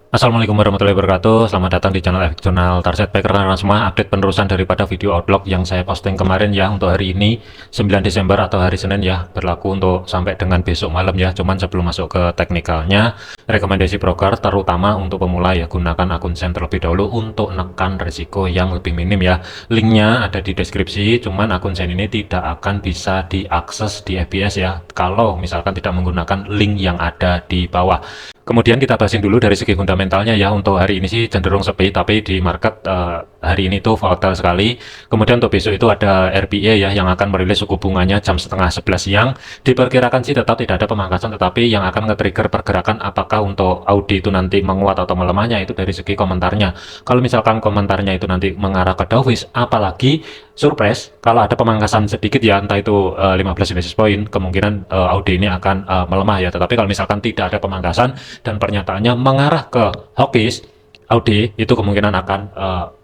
Assalamualaikum warahmatullahi wabarakatuh. Selamat datang di channel Efek Jurnal Target. Baik rekan-rekan semua, update penerusan daripada video outlook yang saya posting kemarin ya, untuk hari ini 9 Desember atau hari Senin ya, berlaku untuk sampai dengan besok malam ya. Cuman sebelum masuk ke teknikalnya, rekomendasi broker terutama untuk pemula ya, gunakan akun Sen terlebih dahulu untuk menekan risiko yang lebih minim ya. Linknya ada di deskripsi, cuman akun Sen ini tidak akan bisa diakses di FBS ya, kalau misalkan tidak menggunakan link yang ada di bawah. Kemudian kita bahasin dulu dari segi fundamentalnya ya. Untuk hari ini sih cenderung sepi, tapi di market hari ini tuh volatile sekali. Kemudian untuk besok itu ada RBA ya, yang akan merilis suku bunganya jam setengah 11 siang. Diperkirakan sih tetap tidak ada pemangkasan, tetapi yang akan nge-trigger pergerakan apakah untuk Audi itu nanti menguat atau melemahnya itu dari segi komentarnya. Kalau misalkan komentarnya itu nanti mengarah ke dovish, apalagi surprise kalau ada pemangkasan sedikit ya, entah itu 15 basis point, kemungkinan Audi ini akan melemah ya. Tetapi kalau misalkan tidak ada pemangkasan dan pernyataannya mengarah ke hawkish, Audi itu kemungkinan akan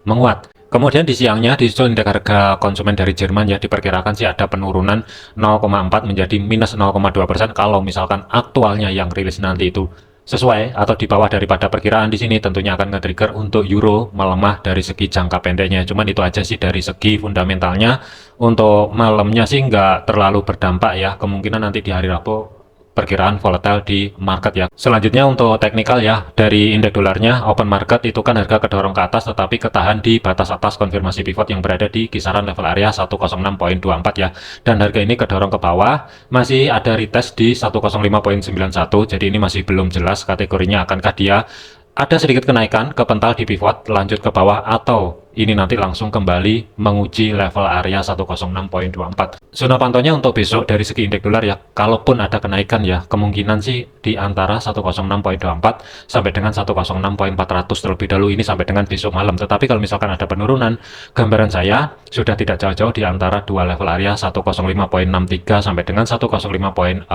menguat. Kemudian di siangnya disusul indeks harga konsumen dari Jerman ya, diperkirakan sih ada penurunan 0,4 menjadi minus 0,2% kalau misalkan aktualnya yang rilis nanti itu sesuai atau di bawah daripada perkiraan. Di sini tentunya akan nge-trigger untuk euro melemah dari segi jangka pendeknya. Cuman itu aja sih dari segi fundamentalnya. Untuk malamnya sih nggak terlalu berdampak ya, kemungkinan nanti di hari Rabu perkiraan volatile di market ya. Selanjutnya untuk teknikal ya, dari indeks dolarnya open market itu kan harga kedorong ke atas tetapi ketahan di batas atas konfirmasi pivot yang berada di kisaran level area 106.24 ya. Dan harga ini kedorong ke bawah, masih ada retest di 105.91. Jadi ini masih belum jelas kategorinya, akankah dia ada sedikit kenaikan ke pental di pivot lanjut ke bawah, atau ini nanti langsung kembali menguji level area 106.24. Zona pantaunya untuk besok dari segi indeks dolar ya, kalaupun ada kenaikan ya, kemungkinan sih di antara 106.24 sampai dengan 106.400 terlebih dahulu, ini sampai dengan besok malam. Tetapi kalau misalkan ada penurunan, gambaran saya sudah tidak jauh-jauh di antara dua level area 105.63 sampai dengan 105.41,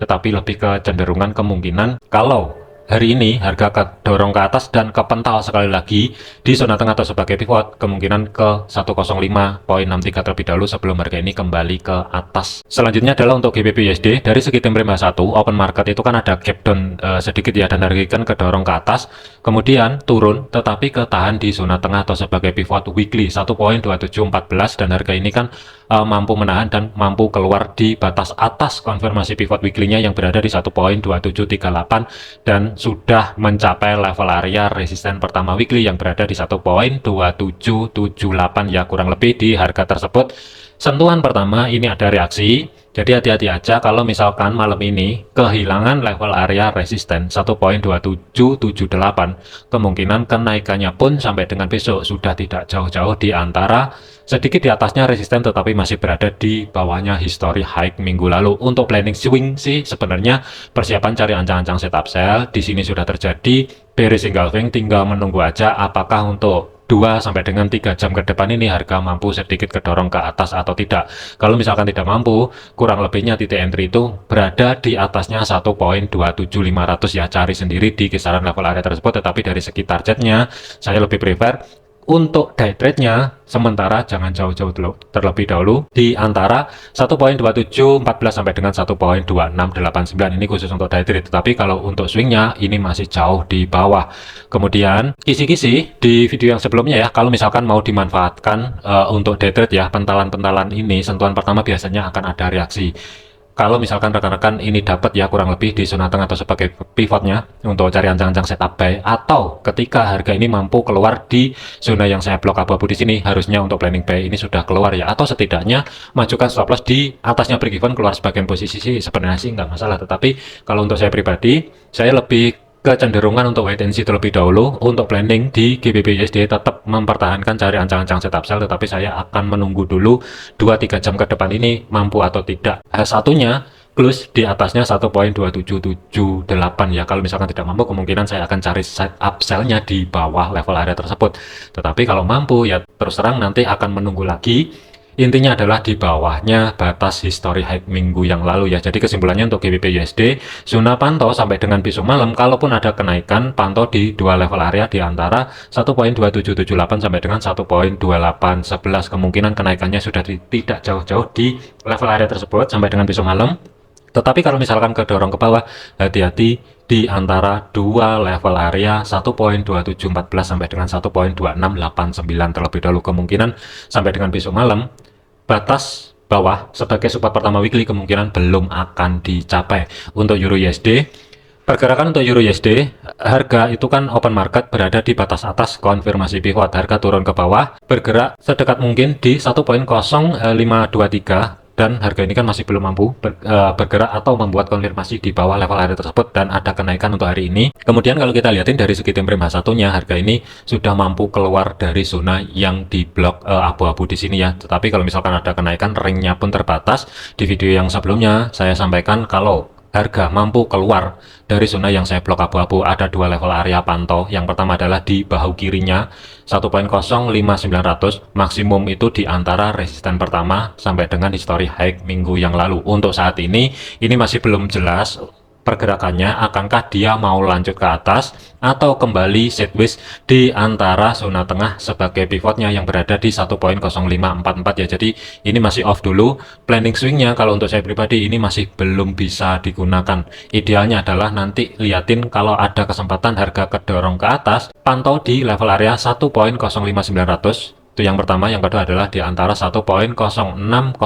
tetapi lebih ke cenderungan kemungkinan kalau hari ini harga dorong ke atas dan ke pental sekali lagi di zona tengah atau sebagai pivot, kemungkinan ke 105.63 terlebih dahulu sebelum harga ini kembali ke atas. Selanjutnya adalah untuk GBP USD. Dari segi time frame H1 open market itu kan ada gap down sedikit ya, dan harga kan kedorong ke atas kemudian turun tetapi ketahan di zona tengah atau sebagai pivot weekly 1.2714, dan harga ini kan mampu menahan dan mampu keluar di batas atas konfirmasi pivot weekly-nya yang berada di 1.2738 dan sudah mencapai level area resisten pertama weekly yang berada di 1.2778 ya, kurang lebih di harga tersebut. Sentuhan pertama ini ada reaksi, jadi hati-hati aja kalau misalkan malam ini kehilangan level area resisten 1.2778, kemungkinan kenaikannya pun sampai dengan besok sudah tidak jauh-jauh di antara sedikit di atasnya resisten tetapi masih berada di bawahnya history high minggu lalu. Untuk planning swing sih sebenarnya persiapan cari ancang-ancang setup sell di sini sudah terjadi, bearish engulfing, tinggal menunggu aja apakah untuk 2 sampai dengan 3 jam ke depan ini harga mampu sedikit kedorong ke atas atau tidak. Kalau misalkan tidak mampu, kurang lebihnya titik entry itu berada di atasnya 1.27500 ya, cari sendiri di kisaran level area tersebut. Tetapi dari segi targetnya saya lebih prefer untuk day trade-nya sementara jangan jauh-jauh dulu, terlebih dahulu di antara 1.2714 sampai dengan 1.2689, ini khusus untuk day trade. Tetapi kalau untuk swingnya ini masih jauh di bawah. Kemudian kisi-kisi di video yang sebelumnya ya, kalau misalkan mau dimanfaatkan untuk day trade ya, pentalan-pentalan ini sentuhan pertama biasanya akan ada reaksi. Kalau misalkan rekan-rekan ini dapat ya kurang lebih di zona tengah atau sebagai pivotnya untuk cari ancang-ancang setup buy, atau ketika harga ini mampu keluar di zona yang saya blok abu-abu di sini, harusnya untuk planning buy ini sudah keluar ya, atau setidaknya majukan stop loss di atasnya break even, keluar sebagian posisi sih sebenarnya sih nggak masalah. Tetapi kalau untuk saya pribadi, saya lebih kecenderungan untuk wait and see terlebih dahulu. Untuk planning di GBP USD tetap mempertahankan cari ancang-ancang setup sell, tetapi saya akan menunggu dulu 2-3 jam ke depan ini mampu atau tidak satunya close di atasnya 1.2778 ya. Kalau misalkan tidak mampu, kemungkinan saya akan cari setup sell-nya di bawah level area tersebut. Tetapi kalau mampu ya terus terang nanti akan menunggu lagi. Intinya adalah di bawahnya batas history high minggu yang lalu ya. Jadi kesimpulannya untuk GBP USD, zona pantau sampai dengan besok malam, kalaupun ada kenaikan, pantau di dua level area di antara 1.2778 sampai dengan 1.2811. Kemungkinan kenaikannya sudah tidak jauh-jauh di level area tersebut sampai dengan besok malam. Tetapi kalau misalkan kedorong ke bawah, hati-hati di antara dua level area 1.2714 sampai dengan 1.2689 terlebih dahulu. Kemungkinan sampai dengan besok malam batas bawah sebagai support pertama weekly kemungkinan belum akan dicapai. Untuk Euro USD, pergerakan untuk Euro USD, harga itu kan open market berada di batas atas konfirmasi pivot, harga turun ke bawah bergerak sedekat mungkin di 1.0523 dan harga ini kan masih belum mampu bergerak atau membuat konfirmasi di bawah level area tersebut dan ada kenaikan untuk hari ini. Kemudian kalau kita lihatin dari segi time frame H1-nya, harga ini sudah mampu keluar dari zona yang di blok abu-abu di sini ya. Tetapi kalau misalkan ada kenaikan, ringnya pun terbatas. Di video yang sebelumnya saya sampaikan kalau harga mampu keluar dari zona yang saya blok abu-abu, ada dua level area pantau. Yang pertama adalah di bahu kirinya 1.05900, maksimum itu di antara resisten pertama sampai dengan history high minggu yang lalu. Untuk saat ini masih belum jelas pergerakannya, akankah dia mau lanjut ke atas atau kembali sideways di antara zona tengah sebagai pivotnya yang berada di 1.0544 ya. Jadi ini masih off dulu. Planning swingnya kalau untuk saya pribadi ini masih belum bisa digunakan. Idealnya adalah nanti liatin kalau ada kesempatan harga kedorong ke atas, pantau di level area 1.05900. Itu yang pertama. Yang kedua adalah di antara 1.0601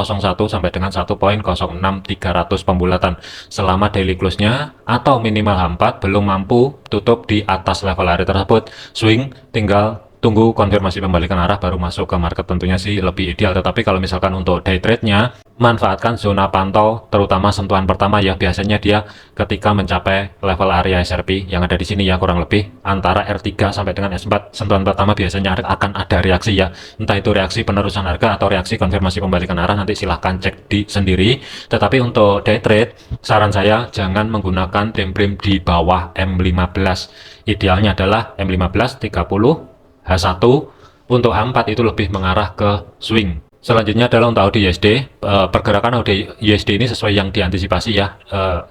sampai dengan 1.06300 pembulatan selama daily close-nya atau minimal H4 belum mampu tutup di atas level area tersebut. Swing tinggal tunggu konfirmasi pembalikan arah baru masuk ke market, tentunya sih lebih ideal. Tetapi kalau misalkan untuk day trade-nya, manfaatkan zona pantau terutama sentuhan pertama ya. Biasanya dia ketika mencapai level area SRP yang ada di sini ya, kurang lebih antara R3 sampai dengan S4, sentuhan pertama biasanya akan ada reaksi ya. Entah itu reaksi penerusan harga atau reaksi konfirmasi pembalikan arah, nanti silahkan cek di sendiri. Tetapi untuk day trade, saran saya jangan menggunakan time frame di bawah M15. Idealnya adalah M15, 30, H1, untuk H4 itu lebih mengarah ke swing. Selanjutnya adalah untuk AUD USD. Pergerakan AUD USD ini sesuai yang diantisipasi ya,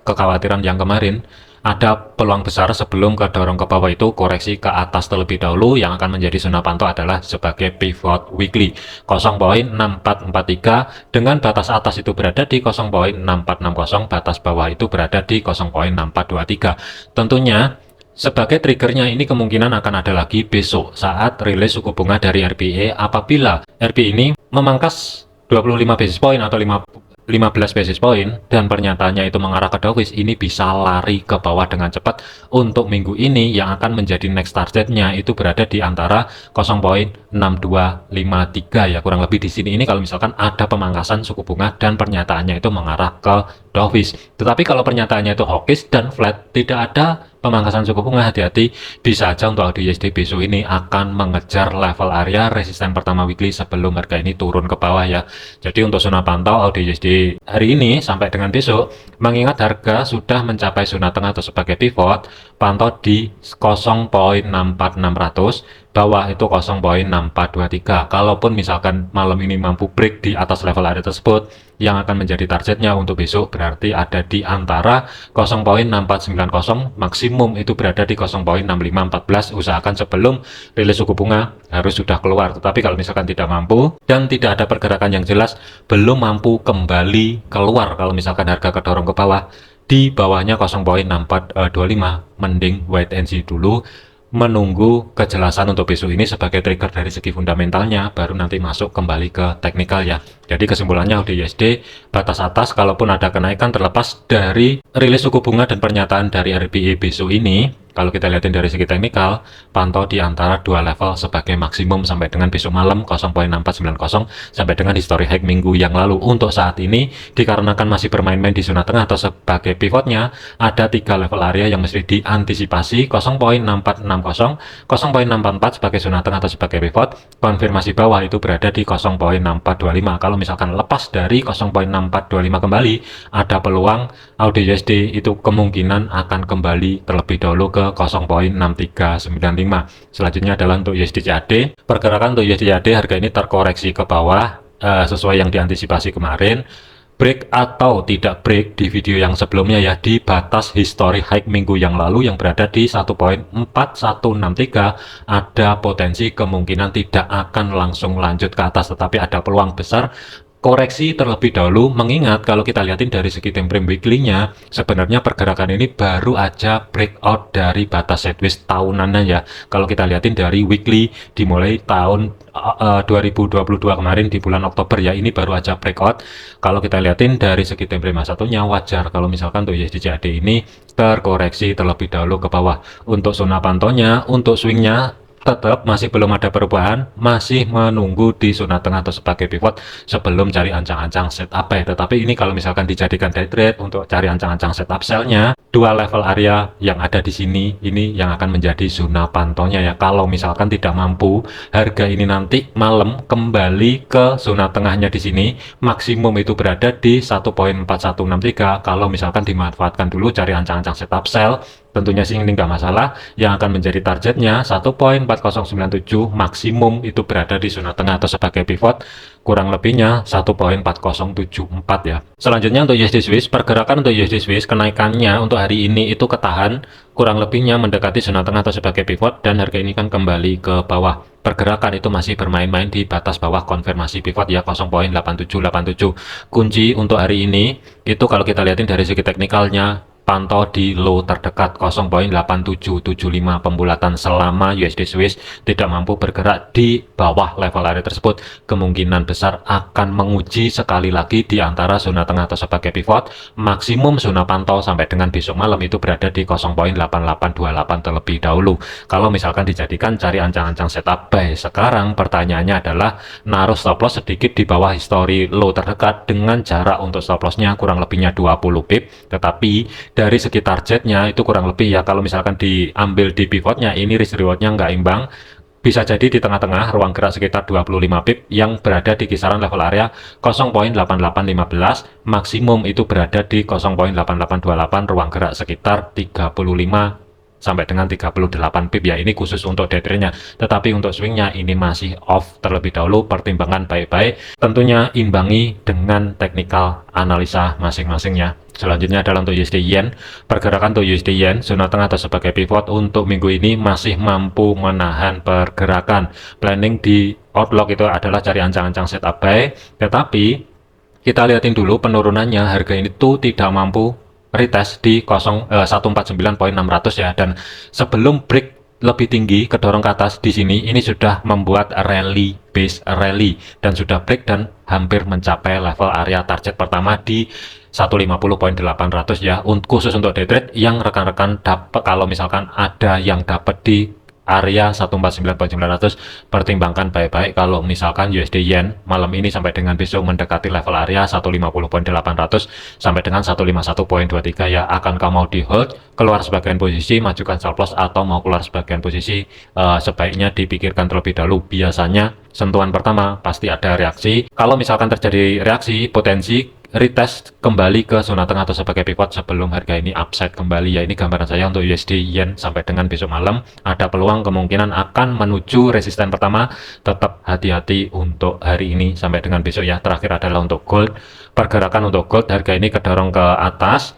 kekhawatiran yang kemarin. Ada peluang besar sebelum kedorong ke bawah itu koreksi ke atas terlebih dahulu. Yang akan menjadi zona pantau adalah sebagai pivot weekly 0.6443 dengan batas atas itu berada di 0.6460, batas bawah itu berada di 0.6423. Tentunya sebagai triggernya ini kemungkinan akan ada lagi besok saat rilis suku bunga dari RBI. Apabila RBI ini memangkas 25 basis point atau 15 basis point dan pernyataannya itu mengarah ke dovish, ini bisa lari ke bawah dengan cepat. Untuk minggu ini yang akan menjadi next targetnya itu berada di antara 0.6253 ya, kurang lebih di sini. Ini kalau misalkan ada pemangkasan suku bunga dan pernyataannya itu mengarah ke dovish. Tetapi kalau pernyataannya itu hawkish dan flat, tidak ada pemangkasan suku bunga, hati-hati, bisa aja untuk AUD USD besok ini akan mengejar level area resisten pertama weekly sebelum harga ini turun ke bawah ya. Jadi untuk zona pantau AUD USD hari ini sampai dengan besok, mengingat harga sudah mencapai zona tengah atau sebagai pivot, pantau di 0.64600, bawah itu 0.6423. Kalaupun misalkan malam ini mampu break di atas level area tersebut, yang akan menjadi targetnya untuk besok berarti ada di antara 0.6490, maksimum itu berada di 0.6514. Usahakan sebelum rilis suku bunga harus sudah keluar. Tetapi kalau misalkan tidak mampu dan tidak ada pergerakan yang jelas, belum mampu kembali keluar, kalau misalkan harga kedorong ke bawah, di bawahnya 0.6425, mending wait and see dulu, menunggu kejelasan untuk besok ini sebagai trigger dari segi fundamentalnya, baru nanti masuk kembali ke teknikal ya. Jadi kesimpulannya AUD USD batas atas, kalaupun ada kenaikan terlepas dari rilis suku bunga dan pernyataan dari RBI besok ini. Kalau kita lihatin dari segi teknikal, pantau di antara dua level sebagai maksimum sampai dengan besok malam 0.6490 sampai dengan history high minggu yang lalu. Untuk saat ini dikarenakan masih bermain-main di zona tengah atau sebagai pivotnya, ada tiga level area yang mesti diantisipasi: 0.6460, 0.644 sebagai zona tengah atau sebagai pivot, konfirmasi bawah itu berada di 0.6425. Kalau misalkan lepas dari 0.6425 kembali, ada peluang AUD USD itu kemungkinan akan kembali terlebih dahulu ke 0.6395. Selanjutnya adalah untuk USD CAD. Pergerakan untuk USD CAD, harga ini terkoreksi ke bawah sesuai yang diantisipasi kemarin. Break atau tidak break di video yang sebelumnya ya, di batas history high minggu yang lalu yang berada di 1.4163, ada potensi kemungkinan tidak akan langsung lanjut ke atas, tetapi ada peluang besar koreksi terlebih dahulu, mengingat kalau kita lihatin dari segi time frame weekly-nya, sebenarnya pergerakan ini baru aja breakout dari batas sideways tahunannya ya. Kalau kita lihatin dari weekly dimulai tahun 2022 kemarin di bulan Oktober ya, ini baru aja breakout. Kalau kita lihatin dari segi time frame satunya, wajar kalau misalkan untuk USD CAD ini terkoreksi terlebih dahulu ke bawah. Untuk zona pantaunya, untuk swingnya tetap masih belum ada perubahan, masih menunggu di zona tengah atau sebagai pivot sebelum cari ancang-ancang setup buy. Tetapi ini kalau misalkan dijadikan day trade untuk cari ancang-ancang setup sell-nya, dua level area yang ada di sini ini yang akan menjadi zona pantaunya ya. Kalau misalkan tidak mampu harga ini nanti malam kembali ke zona tengahnya di sini, maksimum itu berada di 1.4163. Kalau misalkan dimanfaatkan dulu cari ancang-ancang setup sell, tentunya sih ini nggak masalah. Yang akan menjadi targetnya 1.4097, maksimum itu berada di zona tengah atau sebagai pivot, kurang lebihnya 1.4074 ya. Selanjutnya untuk USD Swiss, pergerakan untuk USD Swiss kenaikannya untuk hari ini itu ketahan, kurang lebihnya mendekati zona tengah atau sebagai pivot, dan harga ini kan kembali ke bawah. Pergerakan itu masih bermain-main di batas bawah konfirmasi pivot ya, 0.8787. Kunci untuk hari ini itu kalau kita lihatin dari segi teknikalnya, pantau di low terdekat 0.8775. Pembulatan selama USD Swiss tidak mampu bergerak di bawah level area tersebut, kemungkinan besar akan menguji sekali lagi di antara zona tengah atau sebagai pivot. Maksimum zona pantau sampai dengan besok malam itu berada di 0.8828 terlebih dahulu. Kalau misalkan dijadikan cari ancang-ancang setup buy, sekarang pertanyaannya adalah naruh stop loss sedikit di bawah histori low terdekat dengan jarak untuk stop lossnya kurang lebihnya 20 pip, tetapi dari segi targetnya itu kurang lebih ya, kalau misalkan diambil di pivotnya ini risk rewardnya nggak imbang, bisa jadi di tengah-tengah ruang gerak sekitar 25 pip yang berada di kisaran level area 0.8815, maksimum itu berada di 0.8828, ruang gerak sekitar 35 sampai dengan 38 pip ya. Ini khusus untuk day trade-nya, tetapi untuk swingnya ini masih off terlebih dahulu. Pertimbangan baik-baik, tentunya imbangi dengan teknikal analisa masing-masingnya. Selanjutnya adalah untuk USD Yen. Pergerakan untuk USD Yen, zona tengah atau sebagai pivot untuk minggu ini masih mampu menahan pergerakan. Planning di outlook itu adalah cari ancang-ancang setup buy, tetapi kita lihatin dulu penurunannya, harga ini tuh tidak mampu retest di 149.600 ya, dan sebelum break lebih tinggi kedorong ke atas di sini, ini sudah membuat rally base rally dan sudah break dan hampir mencapai level area target pertama di 150.800 ya. Khusus untuk day trade yang rekan-rekan dapat, kalau misalkan ada yang dapat di area 149.900, pertimbangkan baik-baik. Kalau misalkan USD Yen malam ini sampai dengan besok mendekati level area 150.800 sampai dengan 151.23 ya, akan kamu mau di hold, keluar sebagian posisi, majukan stop loss, atau mau keluar sebagian posisi, sebaiknya dipikirkan terlebih dahulu. Biasanya sentuhan pertama pasti ada reaksi. Kalau misalkan terjadi reaksi, potensi retest kembali ke zona tengah atau sebagai pivot sebelum harga ini upside kembali ya. Ini gambaran saya untuk USD Yen sampai dengan besok malam. Ada peluang kemungkinan akan menuju resisten pertama. Tetap hati-hati untuk hari ini sampai dengan besok ya. Terakhir adalah untuk gold. Pergerakan untuk gold, harga ini kedorong ke atas.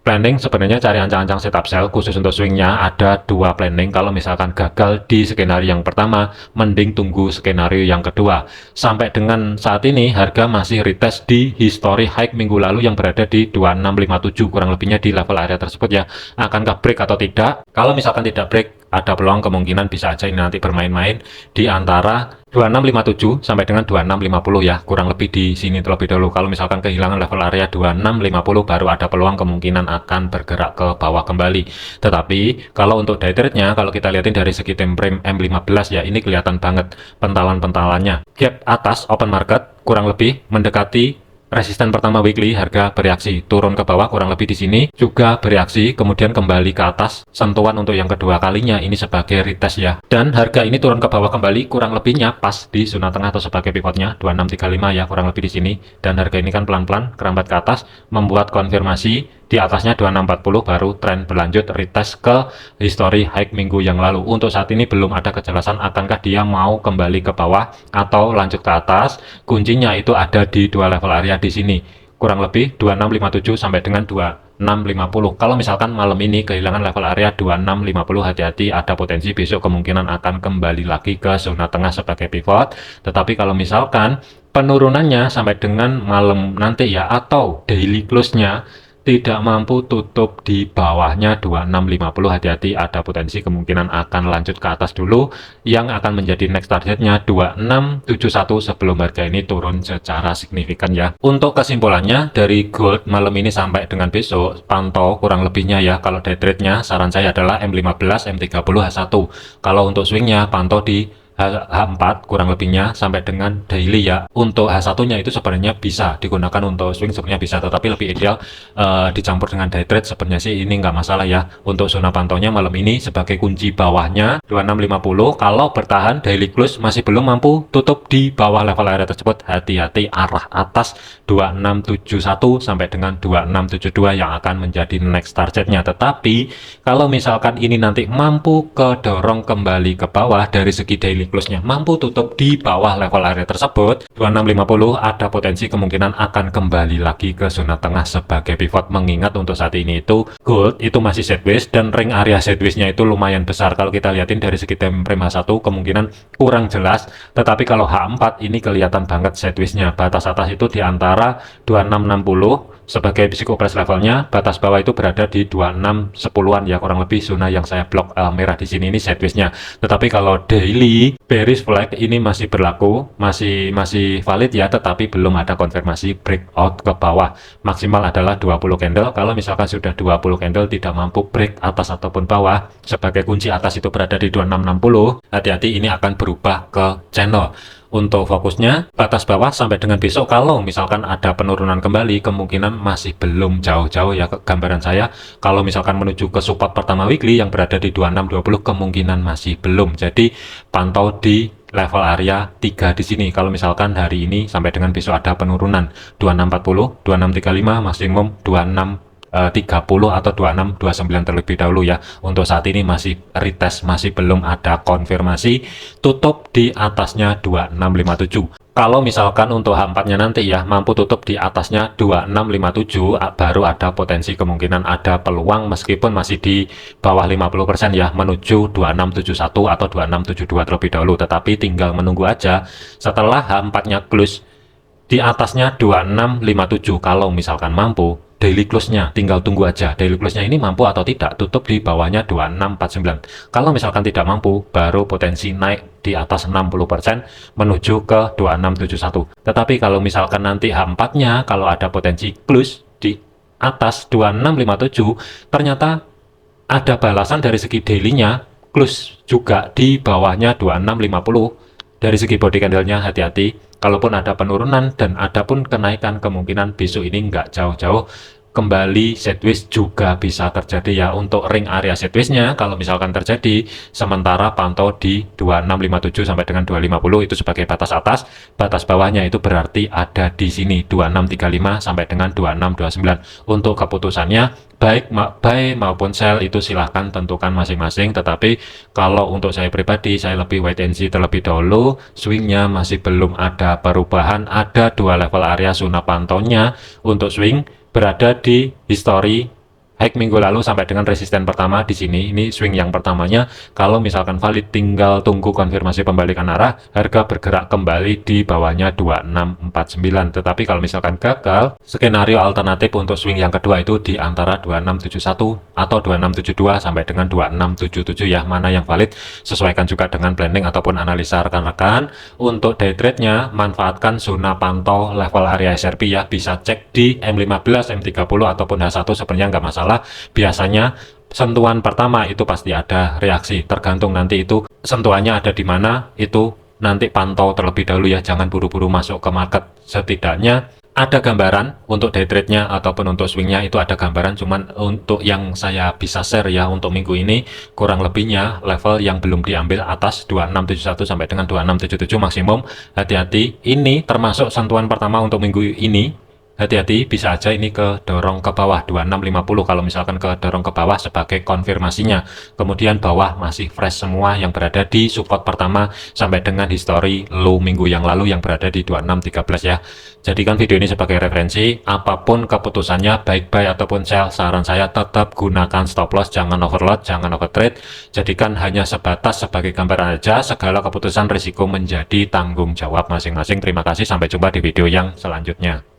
Planning sebenarnya cari ancang-ancang setup sell. Khusus untuk swingnya ada dua planning. Kalau misalkan gagal di skenario yang pertama, mending tunggu skenario yang kedua. Sampai dengan saat ini harga masih retest di history high minggu lalu yang berada di 2657, kurang lebihnya di level area tersebut ya. Akankah break atau tidak? Kalau misalkan tidak break, ada peluang kemungkinan bisa aja ini nanti bermain-main di antara 2657 sampai dengan 2650 ya, kurang lebih di sini terlebih dahulu. Kalau misalkan kehilangan level area 2650, baru ada peluang kemungkinan akan bergerak ke bawah kembali. Tetapi kalau untuk day trade-nya, kalau kita lihatin dari segi time frame M15 ya, ini kelihatan banget pentalan-pentalannya. Gap atas open market kurang lebih mendekati resisten pertama weekly, harga bereaksi turun ke bawah kurang lebih di sini, juga bereaksi kemudian kembali ke atas. Sentuhan untuk yang kedua kalinya ini sebagai retest ya, dan harga ini turun ke bawah kembali kurang lebihnya pas di zona tengah atau sebagai pivotnya 2635 ya, kurang lebih di sini. Dan harga ini kan pelan-pelan kerambat ke atas, membuat konfirmasi di atasnya 2640, baru tren berlanjut retest ke history high minggu yang lalu. Untuk saat ini belum ada kejelasan akankah dia mau kembali ke bawah atau lanjut ke atas. Kuncinya itu ada di dua level area di sini, kurang lebih 2657 sampai dengan 2650. Kalau misalkan malam ini kehilangan level area 2650, hati-hati, ada potensi besok kemungkinan akan kembali lagi ke zona tengah sebagai pivot. Tetapi kalau misalkan penurunannya sampai dengan malam nanti ya, atau daily close-nya tidak mampu tutup di bawahnya 2650, hati-hati, ada potensi kemungkinan akan lanjut ke atas dulu yang akan menjadi next targetnya 2671 sebelum harga ini turun secara signifikan ya. Untuk kesimpulannya dari gold malam ini sampai dengan besok, pantau kurang lebihnya ya. Kalau day trade-nya saran saya adalah M15, M30, H1. Kalau untuk swingnya pantau di H4 kurang lebihnya sampai dengan daily ya. Untuk H1-nya itu sebenarnya bisa digunakan untuk swing, sebenarnya bisa, tetapi lebih ideal dicampur dengan day trade. Sebenarnya sih ini nggak masalah ya. Untuk zona pantaunya malam ini sebagai kunci bawahnya 2650, kalau bertahan daily close masih belum mampu tutup di bawah level area tersebut, hati-hati arah atas 2671 sampai dengan 2672 yang akan menjadi next targetnya. Tetapi kalau misalkan ini nanti mampu kedorong kembali ke bawah dari segi daily close-nya, mampu tutup di bawah level area tersebut 2650, ada potensi kemungkinan akan kembali lagi ke zona tengah sebagai pivot. Mengingat untuk saat ini itu gold itu masih sideways dan ring area sideways-nya itu lumayan besar. Kalau kita lihatin dari segi time frame H1 kemungkinan kurang jelas, tetapi kalau H4 ini kelihatan banget sideways-nya. Batas atas itu di antara 2660 sebagai psiko price levelnya, batas bawah itu berada di 2610-an ya, kurang lebih zona yang saya blok merah di sini ini sideways-nya. Tetapi kalau daily bearish flag ini masih berlaku, masih valid ya, tetapi belum ada konfirmasi breakout ke bawah. Maksimal adalah 20 candle. Kalau misalkan sudah 20 candle tidak mampu break atas ataupun bawah, sebagai kunci atas itu berada di 2660, hati-hati ini akan berubah ke channel. Untuk fokusnya batas bawah sampai dengan besok, kalau misalkan ada penurunan kembali kemungkinan masih belum jauh-jauh ya gambaran saya. Kalau misalkan menuju ke support pertama weekly yang berada di 2620 kemungkinan masih belum. Jadi pantau di level area 3 di sini. Kalau misalkan hari ini sampai dengan besok ada penurunan 2640, 2635, maksimum 2630 atau 2629 terlebih dahulu ya. Untuk saat ini masih retest, masih belum ada konfirmasi tutup di atasnya 2657. Kalau misalkan untuk H4-nya nanti ya mampu tutup di atasnya 2657, baru ada potensi kemungkinan ada peluang meskipun masih di bawah 50% ya, menuju 2671 atau 2672 terlebih dahulu. Tetapi tinggal menunggu aja setelah H4-nya close di atasnya 2657. Kalau misalkan mampu, daily close-nya tinggal tunggu aja daily close-nya ini mampu atau tidak tutup di bawahnya 2649. Kalau misalkan tidak mampu, baru potensi naik di atas 60% menuju ke 2671. Tetapi kalau misalkan nanti H4-nya kalau ada potensi close di atas 2657, ternyata ada balasan dari segi daily-nya close juga di bawahnya 2650. Dari segi body candle-nya hati-hati, kalaupun ada penurunan dan adapun kenaikan kemungkinan besok ini nggak jauh-jauh kembali sideways juga bisa terjadi ya. Untuk ring area sideways-nya kalau misalkan terjadi, sementara pantau di 2657 sampai dengan 250 itu sebagai batas atas. Batas bawahnya itu berarti ada di sini 2635 sampai dengan 2629. Untuk keputusannya baik buy maupun sell itu silahkan tentukan masing-masing. Tetapi kalau untuk saya pribadi, saya lebih wait and see terlebih dahulu. Swingnya masih belum ada perubahan, ada dua level area zona pantaunya. Untuk swing berada di history high minggu lalu sampai dengan resisten pertama di sini. Ini swing yang pertamanya. Kalau misalkan valid, tinggal tunggu konfirmasi pembalikan arah, harga bergerak kembali di bawahnya 2649. Tetapi kalau misalkan gagal, skenario alternatif untuk swing yang kedua itu di antara 2671 atau 2672 sampai dengan 2677 ya. Mana yang valid sesuaikan juga dengan planning ataupun analisa rekan-rekan. Untuk day trade-nya manfaatkan zona pantau level area SRP ya. Bisa cek di M15, M30 ataupun H1, sebenarnya nggak masalah. Biasanya sentuhan pertama itu pasti ada reaksi, tergantung nanti itu sentuhannya ada di mana, itu nanti pantau terlebih dahulu ya, jangan buru-buru masuk ke market. Setidaknya ada gambaran untuk day trade-nya ataupun untuk swing-nya itu ada gambaran. Cuman untuk yang saya bisa share ya untuk minggu ini, kurang lebihnya level yang belum diambil atas 2671 sampai dengan 2677 maksimum. Hati-hati, ini termasuk sentuhan pertama untuk minggu ini. hati-hati bisa aja ini ke dorong ke bawah 2650 kalau misalkan ke dorong ke bawah sebagai konfirmasinya. Kemudian bawah masih fresh semua yang berada di support pertama sampai dengan history low minggu yang lalu yang berada di 2613 ya. Jadikan video ini sebagai referensi, apapun keputusannya baik buy ataupun sell, saran saya tetap gunakan stop loss, jangan overload, jangan overtrade. Jadikan hanya sebatas sebagai gambaran aja, segala keputusan risiko menjadi tanggung jawab masing-masing. Terima kasih, sampai jumpa di video yang selanjutnya.